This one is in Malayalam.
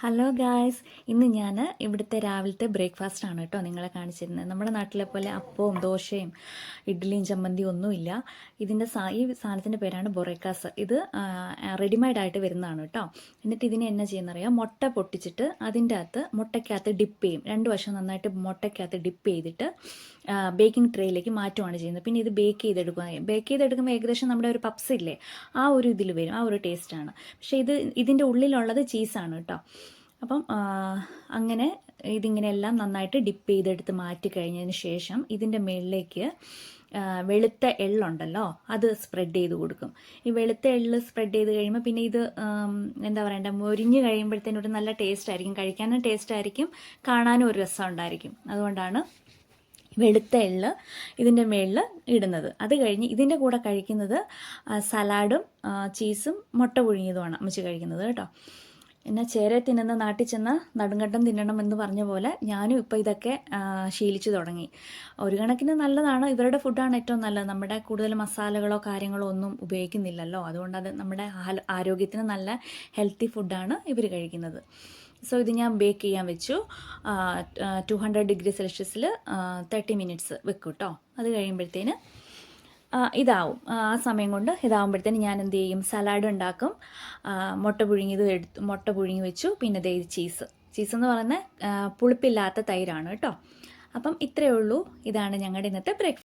ഹലോ ഗായ്സ്, ഇന്ന് ഞാൻ ഇവിടുത്തെ രാവിലത്തെ ബ്രേക്ക്ഫാസ്റ്റ് ആണ് കേട്ടോ നിങ്ങളെ കാണിച്ചിരുന്നത്. നമ്മുടെ നാട്ടിലെ പോലെ അപ്പവും ദോശയും ഇഡ്ഡലിയും ചമ്മന്തിയും ഒന്നുമില്ല. ഈ സാധനത്തിൻ്റെ പേരാണ് ബൊറേക്കാസ്. ഇത് റെഡിമെയ്ഡ് ആയിട്ട് വരുന്നതാണ് കേട്ടോ. എന്നിട്ട് ഇതിനെ എന്നാ ചെയ്യുന്നറിയാം, മുട്ട പൊട്ടിച്ചിട്ട് അതിൻ്റെ അകത്ത് മുട്ടയ്ക്കകത്ത് ഡിപ്പ് ചെയ്യും. രണ്ട് വശം നന്നായിട്ട് മുട്ടയ്ക്കകത്ത് ഡിപ്പ് ചെയ്തിട്ട് ബേക്കിംഗ് ട്രേയിലേക്ക് മാറ്റുകയാണ് ചെയ്യുന്നത്. പിന്നെ ഇത് ബേക്ക് ചെയ്തെടുക്കുമ്പോൾ ഏകദേശം നമ്മുടെ ഒരു പപ്സ് ഇല്ലേ, ആ ഒരു ഇതിൽ വരും, ആ ഒരു ടേസ്റ്റാണ്. പക്ഷേ ഇതിൻ്റെ ഉള്ളിലുള്ളത് ചീസാണ് കേട്ടോ. അപ്പം അങ്ങനെ ഇതിങ്ങനെ എല്ലാം നന്നായിട്ട് ഡിപ്പ് ചെയ്തെടുത്ത് മാറ്റി കഴിഞ്ഞതിന് ശേഷം ഇതിൻ്റെ മുകളിലേക്ക് വെളുത്ത എള്ളുണ്ടല്ലോ, അത് സ്പ്രെഡ് ചെയ്ത് കൊടുക്കും. ഈ വെളുത്ത എള്ള് സ്പ്രെഡ് ചെയ്ത് കഴിയുമ്പോൾ പിന്നെ ഇത് എന്താ പറയണ്ട, മൊരിഞ്ഞ് കഴിയുമ്പോഴത്തേനും ഒരു നല്ല ടേസ്റ്റ് ആയിരിക്കും, കഴിക്കാനും ടേസ്റ്റ് ആയിരിക്കും, കാണാനും ഒരു രസം ഉണ്ടായിരിക്കും. അതുകൊണ്ടാണ് വെളുത്ത എള്ള് ഇതിൻ്റെ മുകളിൽ ഇടുന്നത്. അത് കഴിഞ്ഞ് ഇതിൻ്റെ കൂടെ കഴിക്കുന്നത് സലാഡും ചീസും മുട്ട പുഴുങ്ങിയതുമാണ് അമ്മച്ചി കഴിക്കുന്നത് കേട്ടോ. എന്നാൽ ചേരെ തിന്നുന്ന നാട്ടിൽ ചെന്ന് നടുങ്കണ്ടം തിന്നണം എന്ന് പറഞ്ഞ പോലെ ഞാനും ഇപ്പോൾ ഇതൊക്കെ ശീലിച്ചു തുടങ്ങി. ഒരു കണക്കിന് നല്ലതാണ്, ഇവരുടെ ഫുഡാണ് ഏറ്റവും നല്ലത്. നമ്മുടെ കൂടുതൽ മസാലകളോ കാര്യങ്ങളോ ഒന്നും ഉപയോഗിക്കുന്നില്ലല്ലോ, അതുകൊണ്ട് അത് നമ്മുടെ ആരോഗ്യത്തിന് നല്ല ഹെൽത്തി ഫുഡാണ് ഇവർ കഴിക്കുന്നത്. സോ ഇത് ഞാൻ ബേക്ക് ചെയ്യാൻ വെച്ചു. 200 ഡിഗ്രി സെൽഷ്യസിൽ 30 മിനിറ്റ്സ് വെക്കും കേട്ടോ. അത് കഴിയുമ്പോഴത്തേന് ഇതാവും. ആ സമയം കൊണ്ട് ഇതാവുമ്പോഴത്തേന് ഞാൻ എന്ത് ചെയ്യും, സലാഡ് ഉണ്ടാക്കും. മുട്ട പുഴുങ്ങി വെച്ചു. പിന്നെ ദേ ചീസ് എന്ന് പറയുന്നത് പുളിപ്പില്ലാത്ത തൈരാണ് കേട്ടോ. അപ്പം ഇത്രയേ ഉള്ളൂ. ഇതാണ് ഞങ്ങളുടെ ഇന്നത്തെ ബ്രേക്ക്ഫാസ്റ്റ്.